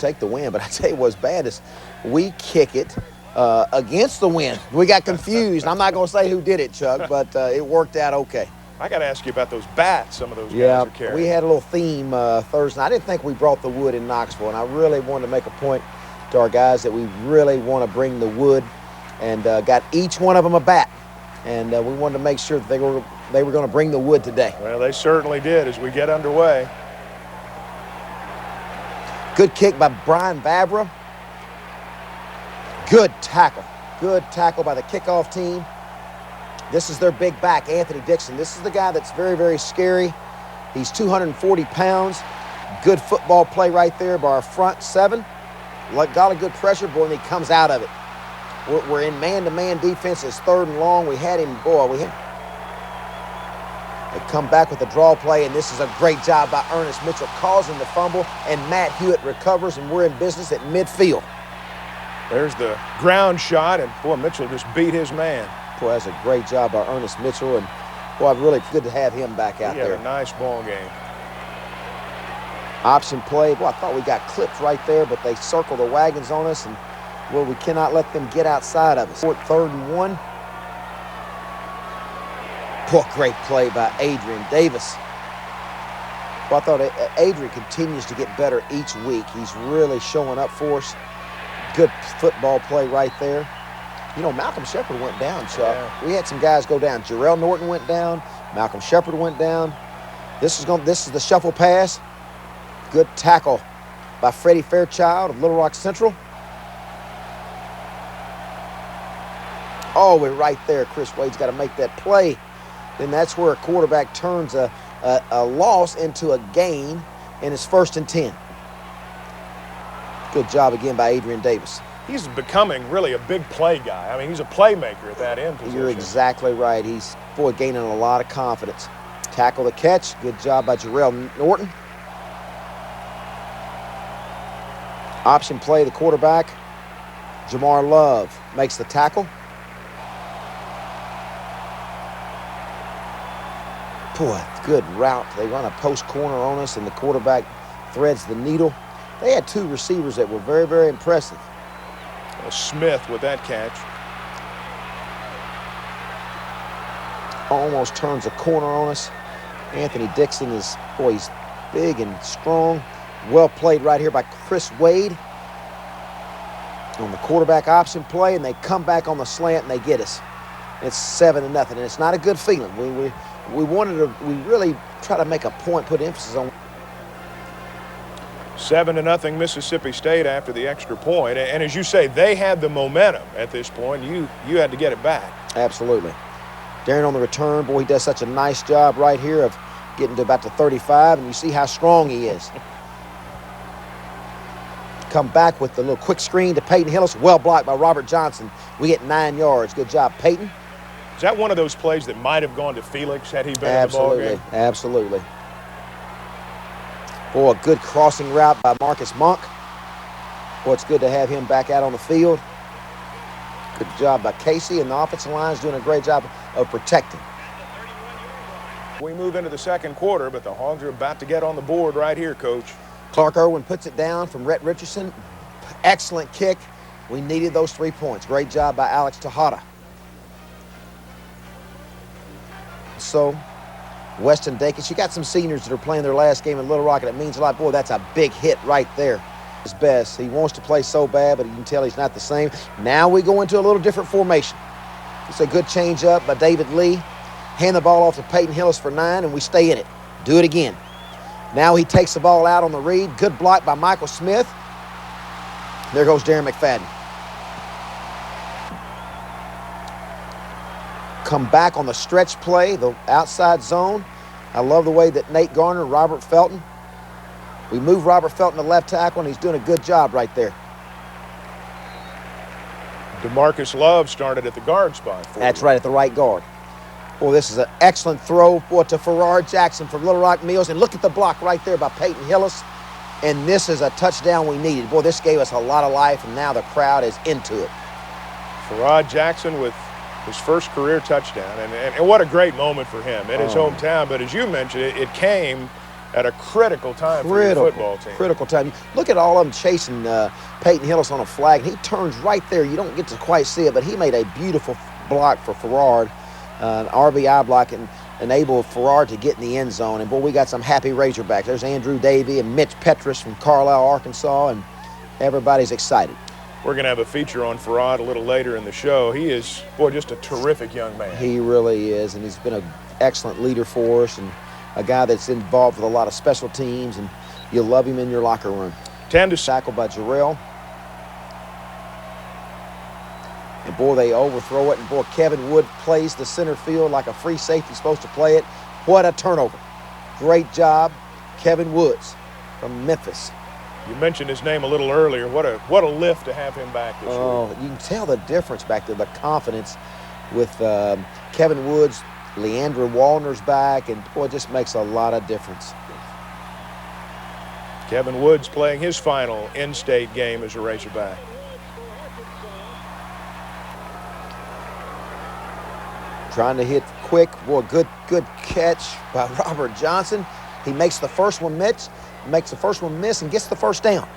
take the win, but I tell you what's bad is we kick it against the wind. We got confused. I'm not going to say who did it, Chuck, but it worked out okay. I got to ask you about those bats some of those guys are carrying. We had a little theme Thursday. I didn't think we brought the wood in Knoxville, and I really wanted to make a point to our guys that we really want to bring the wood, and got each one of them a bat. And we wanted to make sure that they were going to bring the wood today. Well, they certainly did as we get underway. Good kick by Brian Vavra. Good tackle. Good tackle by the kickoff team. This is their big back, Anthony Dixon. This is the guy that's very, very scary. He's 240 pounds. Good football play right there by our front seven. Got a good pressure, boy, and he comes out of it. We're in man-to-man defense. It's 3rd and long. We had him, They come back with a draw play, and this is a great job by Ernest Mitchell causing the fumble, and Matt Hewitt recovers, and we're in business at midfield. There's the ground shot, and, boy, Mitchell just beat his man. Boy, that's a great job by Ernest Mitchell, and, boy, really good to have him back out there. He had a nice ball game. Option play. Boy, I thought we got clipped right there, but they circle the wagons on us, and, well, we cannot let them get outside of us. 3rd and 1. Boy, great play by Adrian Davis. Well, I thought Adrian continues to get better each week. He's really showing up for us. Good football play right there. You know, Malcolm Shepard went down, Chuck. Yeah. We had some guys go down. Jarrell Norton went down. Malcolm Shepard went down. This is the shuffle pass. Good tackle by Freddie Fairchild of Little Rock Central. Oh, we're right there. Chris Wade's got to make that play. Then that's where a quarterback turns a loss into a gain, and it's 1st and 10. Good job again by Adrian Davis. He's becoming really a big play guy. I mean, he's a playmaker at that end position. You're exactly right. He's, boy, gaining a lot of confidence. Tackle the catch. Good job by Jarrell Norton. Option play, the quarterback, Jamar Love, makes the tackle. Boy, good route. They run a post corner on us, and the quarterback threads the needle. They had 2 receivers that were very, very impressive. Smith with that catch. Almost turns a corner on us. Anthony Dixon is, boy, he's big and strong. Well played right here by Chris Wade on the quarterback option play, and they come back on the slant and they get us. It's 7-0, and it's not a good feeling. We really try to make a point, put emphasis on. 7-0 Mississippi State after the extra point. And as you say, they had the momentum at this point. You had to get it back. Absolutely. Darren on the return, boy, he does such a nice job right here of getting to about the 35, and you see how strong he is. Come back with the little quick screen to Peyton Hillis. Well blocked by Robert Johnson. We get 9 yards. Good job, Peyton. Is that one of those plays that might have gone to Felix had he been in the ball game? Absolutely. Boy, a good crossing route by Marcus Monk. Boy, it's good to have him back out on the field. Good job by Casey, and the offensive line is doing a great job of protecting. We move into the 2nd quarter, but the Hogs are about to get on the board right here, Coach. Clark Irwin puts it down from Rhett Richardson. Excellent kick. We needed those 3 points. Great job by Alex Tejada. So, Weston Dakins, you got some seniors that are playing their last game in Little Rock, and it means a lot. Boy, that's a big hit right there. His best. He wants to play so bad, but you can tell he's not the same. Now we go into a little different formation. It's a good change up by David Lee. Hand the ball off to Peyton Hillis for 9, and we stay in it. Do it again. Now he takes the ball out on the read. Good block by Michael Smith. There goes Darren McFadden. Come back on the stretch play, the outside zone. I love the way that Nate Garner, Robert Felton. We move Robert Felton to left tackle, and he's doing a good job right there. DeMarcus Love started at the guard spot. That's right, at the right guard. Boy, this is an excellent throw, boy, to Farrar Jackson from Little Rock Mills. And look at the block right there by Peyton Hillis. And this is a touchdown we needed. Boy, this gave us a lot of life, and now the crowd is into it. Farrar Jackson with his first career touchdown. And what a great moment for him in his hometown. But as you mentioned, it came at a critical time for your football team. Critical time. Look at all of them chasing Peyton Hillis on a flag. He turns right there. You don't get to quite see it, but he made a beautiful block for Farrar, an RBI block, and enabled Farrar to get in the end zone. And, boy, we got some happy Razorbacks. There's Andrew Davey and Mitch Petrus from Carlisle, Arkansas, and everybody's excited. We're going to have a feature on Farrar a little later in the show. He is, boy, just a terrific young man. He really is, and he's been an excellent leader for us and a guy that's involved with a lot of special teams, and you'll love him in your locker room. 10 to tackle by Jarrell. And, boy, they overthrow it. And, boy, Kevin Wood plays the center field like a free safety supposed to play it. What a turnover. Great job, Kevin Woods from Memphis. You mentioned his name a little earlier. What a lift to have him back this year. You can tell the difference back there, the confidence with Kevin Woods. Leandra Wallner's back, and, boy, it just makes a lot of difference. Kevin Woods playing his final in-state game as a Razorback. Trying to hit quick. Boy, good catch by Robert Johnson. He makes the first one miss, and gets the first down.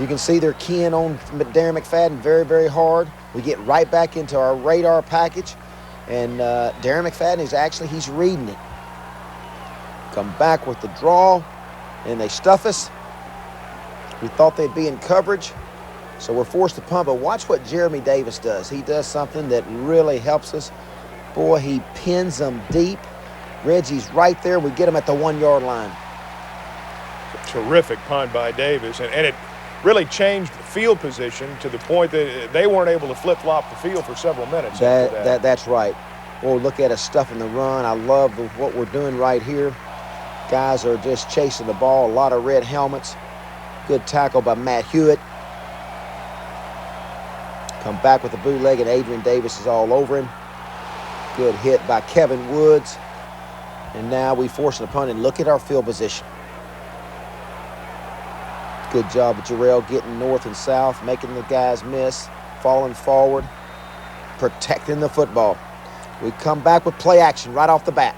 You can see they're keying on Darren McFadden very, very hard. We get right back into our radar package, and Darren McFadden he's reading it. Come back with the draw, and they stuff us. We thought they'd be in coverage, so we're forced to punt. But watch what Jeremy Davis does. He does something that really helps us. Boy, he pins them deep. Reggie's right there. We get him at the 1-yard line. Terrific punt by Davis, and it really changed the field position to the point that they weren't able to flip-flop the field for several minutes. That's right. Boy, look at us stuffing the run. I love what we're doing right here. Guys are just chasing the ball. A lot of red helmets. Good tackle by Matt Hewitt. Come back with the bootleg, and Adrian Davis is all over him. Good hit by Kevin Woods. And now we force the punt, and look at our field position. Good job of Jarrell getting north and south, making the guys miss, falling forward, protecting the football. We come back with play action right off the bat.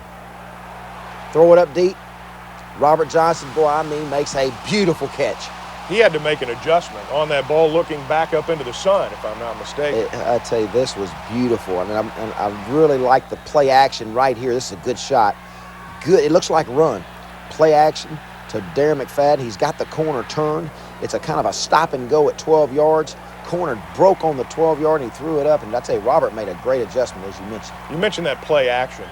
Throw it up deep. Robert Johnson, makes a beautiful catch. He had to make an adjustment on that ball looking back up into the sun, if I'm not mistaken. I tell you, this was beautiful. I really like the play action right here. This is a good shot. Good. It looks like a run. Play action to Darren McFadden. He's got the corner turned. It's a kind of a stop and go at 12 yards. Corner broke on the 12-yard, and he threw it up. And I tell you, Robert made a great adjustment, as you mentioned. You mentioned that play action.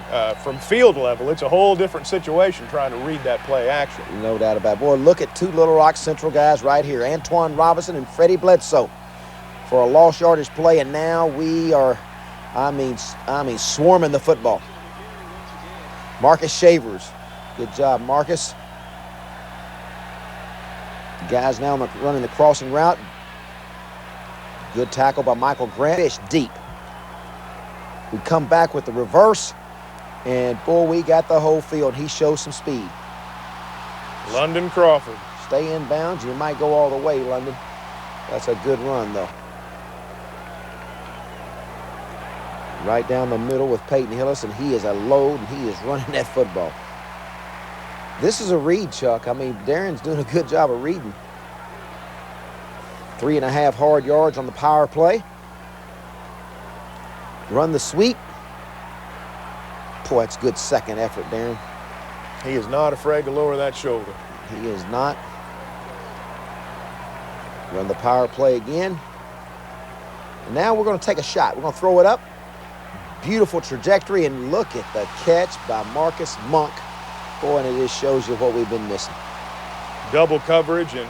From field level, it's a whole different situation trying to read that play action. No doubt about it. Boy, look at two Little Rock Central guys right here, Antoine Robinson and Freddie Bledsoe, for a lost yardage play. And now we are, swarming the football. Marcus Shavers. Good job, Marcus. Guys now running the crossing route. Good tackle by Michael Grant. Fish deep. We come back with the reverse, and, boy, we got the whole field. He shows some speed. London Crawford. Stay in bounds. You might go all the way, London. That's a good run, though. Right down the middle with Peyton Hillis, and he is a load, and he is running that football. This is a read, Chuck. Darren's doing a good job of reading. 3.5 hard yards on the power play. Run the sweep. Boy, that's good second effort, Darren. He is not afraid to lower that shoulder. He is not. Run the power play again. And now we're going to take a shot. We're going to throw it up. Beautiful trajectory, and look at the catch by Marcus Monk. Boy, and it just shows you what we've been missing. Double coverage, and,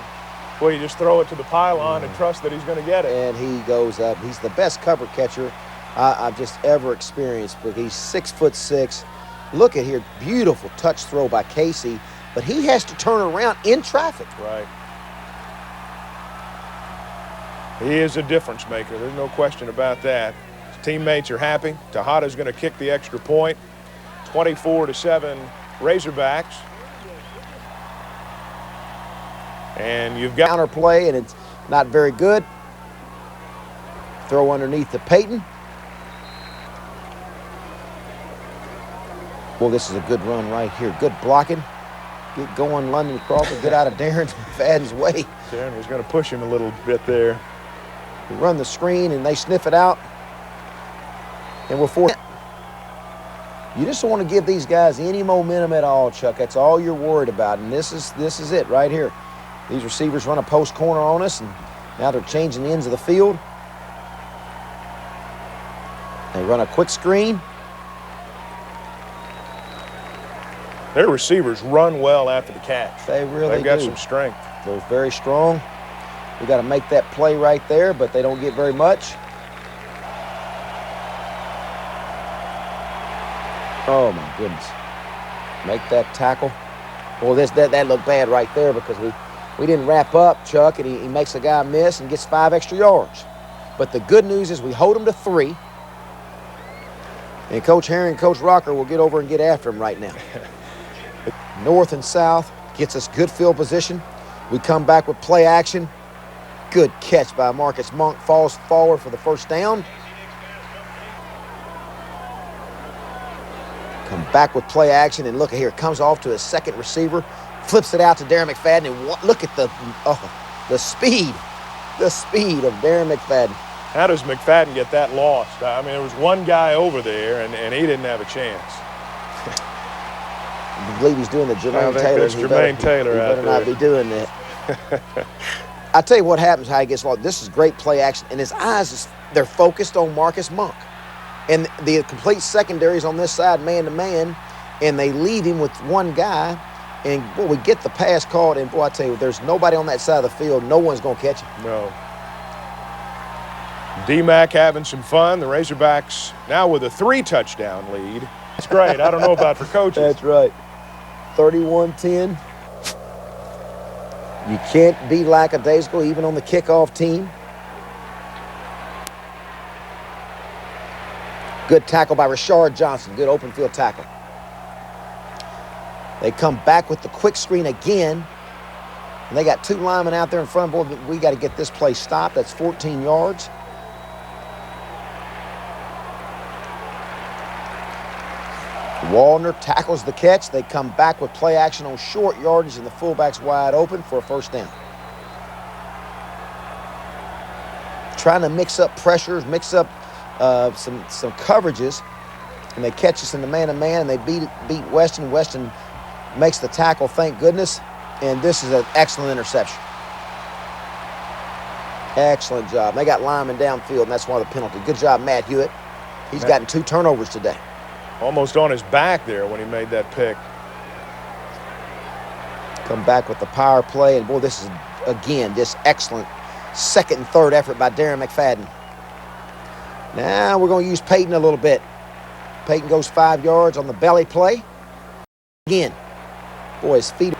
boy, you just throw it to the pylon and trust that he's going to get it. And he goes up. He's the best cover catcher I've just ever experienced, but he's 6'6". Look at here, beautiful touch throw by Casey, but he has to turn around in traffic. Right. He is a difference maker. There's no question about that. His teammates are happy. Tejada's going to kick the extra point. 24-7 Razorbacks. And you've got counter play, and it's not very good. Throw underneath to Peyton. Boy, this is a good run right here. Good blocking. Get going, London Crawford. Get out of Darren McFadden's way. Darren was going to push him a little bit there. We run the screen, and they sniff it out. And we're forced. You just don't want to give these guys any momentum at all, Chuck. That's all you're worried about. And this is it right here. These receivers run a post corner on us, and now they're changing the ends of the field. They run a quick screen. Their receivers run well after the catch. They really They've got do. some strength. They're very strong. We got to make that play right there, but they don't get very much. Oh my goodness! Make that tackle. Well, that looked bad right there because we didn't wrap up, Chuck, and he makes a guy miss and gets 5 extra yards. But the good news is we hold him to 3. And Coach Herring and Coach Rocker will get over and get after him right now. North and south gets us good field position. We come back with play action. Good catch by Marcus Monk. Falls forward for the first down. Come back with play action, and look at here. Comes off to his second receiver. Flips it out to Darren McFadden, and look at the speed. The speed of Darren McFadden. How does McFadden get that lost? I mean, there was one guy over there, and he didn't have a chance. I believe he's doing the Jermaine Taylor. There's Jermaine Taylor out there. He better not be doing that. I tell you what happens, how he gets lost. This is great play action, and his eyes, they're focused on Marcus Monk. And the complete secondaries on this side, man-to-man, and they leave him with one guy. And, boy, we get the pass called, and, boy, I tell you, there's nobody on that side of the field. No one's going to catch him. No. D-Mac having some fun. The Razorbacks now with a 3-touchdown lead. That's great. I don't know about for coaches. That's right. 31-10. You can't be lackadaisical even on the kickoff team. Good tackle by Rashard Johnson. Good open field tackle. They come back with the quick screen again. And they got 2 linemen out there in front. Boy, we got to get this play stopped. That's 14 yards. Wallner tackles the catch. They come back with play action on short yardage, and the fullback's wide open for a first down. Trying to mix up pressures, mix up some coverages, and they catch us in the man-to-man, and they beat Weston. Weston makes the tackle, thank goodness, and this is an excellent interception. Excellent job. They got linemen downfield, and that's why the penalty. Good job, Matt Hewitt. He's gotten 2 turnovers today. Almost on his back there when he made that pick. Come back with the power play, and boy, this is, again, this excellent second and third effort by Darren McFadden. Now we're going to use Peyton a little bit. Peyton goes 5 yards on the belly play. Again, boy, his feet.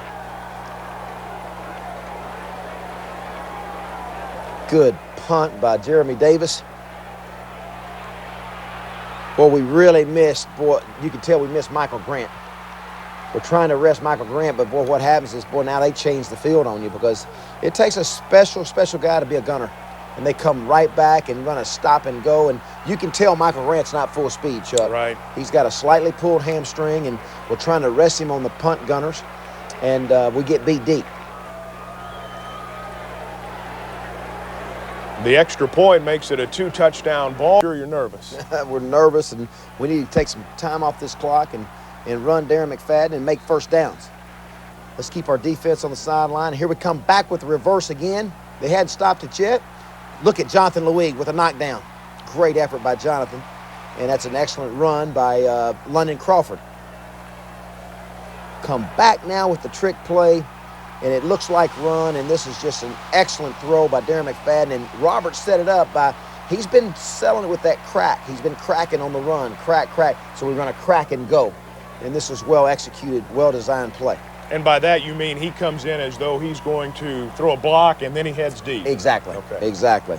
Good punt by Jeremy Davis. Boy, we really missed, boy, you can tell we missed Michael Grant. We're trying to rest Michael Grant, but boy, what happens is, boy, now they change the field on you because it takes a special guy to be a gunner. And they come right back and run a stop and go, and you can tell Michael Grant's not full speed, Chuck. Right. He's got a slightly pulled hamstring, and we're trying to rest him on the punt gunners, and we get beat deep. The extra point makes it a 2-touchdown ball. Sure, you're nervous. We're nervous, and we need to take some time off this clock and run Darren McFadden and make first downs. Let's keep our defense on the sideline. Here we come back with the reverse again. They hadn't stopped it yet. Look at Jonathan Louis with a knockdown. Great effort by Jonathan, and that's an excellent run by London Crawford. Come back now with the trick play, and it looks like run, and this is just an excellent throw by Darren McFadden, and Robert set it up by, he's been selling it with that crack. He's been cracking on the run, crack, so we run a crack and go, and this is well-executed, well-designed play. And by that, you mean he comes in as though he's going to throw a block, and then he heads deep. Exactly, okay. Exactly.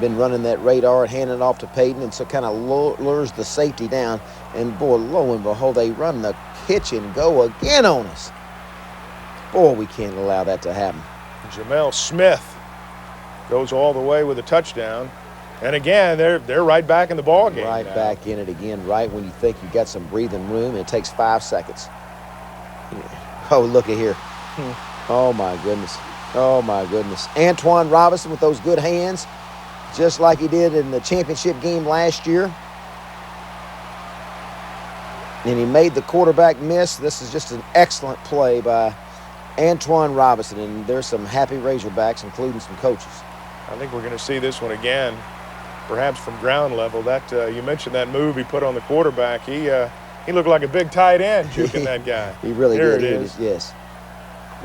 Been running that radar and handing it off to Peyton, and so kind of lures the safety down, and boy, lo and behold, they run the hitch and go again on us. Boy, we can't allow that to happen. Jamel Smith goes all the way with a touchdown. And again, they're right back in the ball game. Right now. back in it again, right when you think you got some breathing room, and it takes 5 seconds. Oh, look at here. Oh, my goodness. Oh, my goodness. Antoine Robinson with those good hands, just like he did in the championship game last year. And he made the quarterback miss. This is just an excellent play by Antoine Robinson, and there's some happy Razorbacks, including some coaches. I think we're going to see this one again, perhaps from ground level. That you mentioned that move he put on the quarterback. He looked like a big tight end juking that guy. He really Here did. it is. Yes.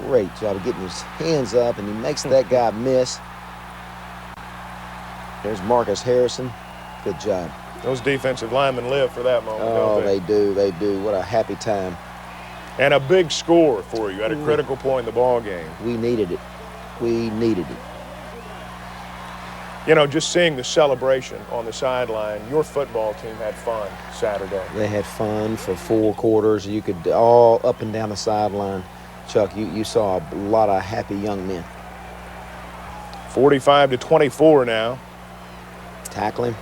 Great job of getting his hands up, and he makes that guy miss. There's Marcus Harrison. Good job. Those defensive linemen live for that moment, Oh, don't they? they do. What a happy time. And a big score for you at a critical point in the ball game. We needed it. We needed it. You know, just seeing the celebration on the sideline, your football team had fun Saturday. They had fun for 4 quarters. You could all up and down the sideline. Chuck, you saw a lot of happy young men. 45-24 now. Tackling.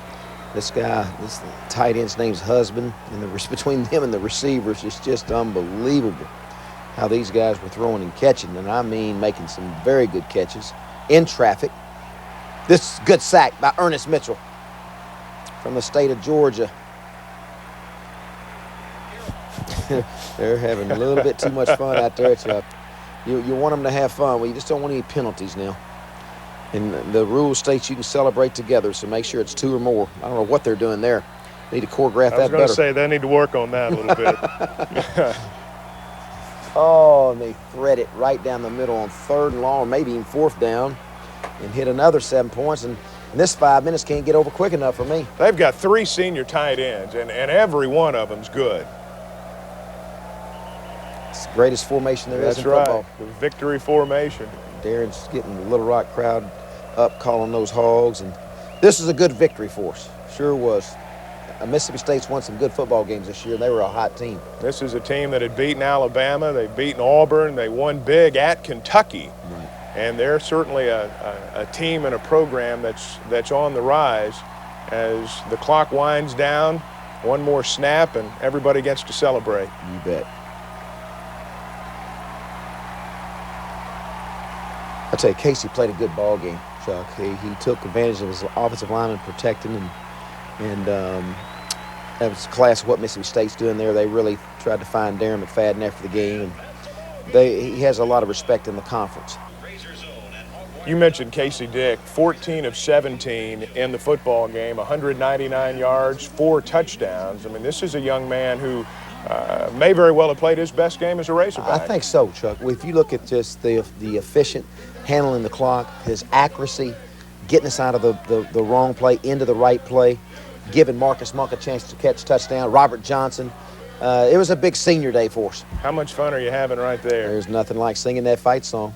This guy, this tight end's name's Husband, and between him and the receivers, it's just unbelievable how these guys were throwing and catching, and I mean making some very good catches in traffic. This good sack by Ernest Mitchell from the state of Georgia. They're having a little bit too much fun out there, Chuck. You want them to have fun. Well, you just don't want any penalties now. And the rule states you can celebrate together, so make sure it's 2 or more. I don't know what they're doing there. Need to choreograph that better. I was going to say they need to work on that a little bit. Oh, and they thread it right down the middle on 3rd and long, or maybe even 4th down, and hit another 7 points. And this 5 minutes can't get over quick enough for me. They've got 3 senior tight ends, and every one of them's good. It's the greatest formation there is in football. That's right, the victory formation. Darren's getting the Little Rock crowd up, calling those Hogs, and this is a good victory for us. Sure was. Mississippi State's won some good football games this year. They were a hot team. This is a team that had beaten Alabama. They've beaten Auburn. They won big at Kentucky. Right. And they're certainly a team and a program that's on the rise as the clock winds down. One more snap, and everybody gets to celebrate. You bet. I tell you, Casey played a good ball game, Chuck. He took advantage of his offensive lineman protecting, and that was class of what Mississippi State's doing there. They really tried to find Darren McFadden after the game, and he has a lot of respect in the conference. You mentioned Casey Dick, 14 of 17 in the football game, 199 yards, 4 touchdowns. I mean, this is a young man who may very well have played his best game as a Razorback. I think so, Chuck. If you look at just the efficient handling the clock, his accuracy, getting us out of the wrong play into the right play, giving Marcus Monk a chance to catch touchdown, Robert Johnson. It was a big senior day for us. How much fun are you having right there? There's nothing like singing that fight song.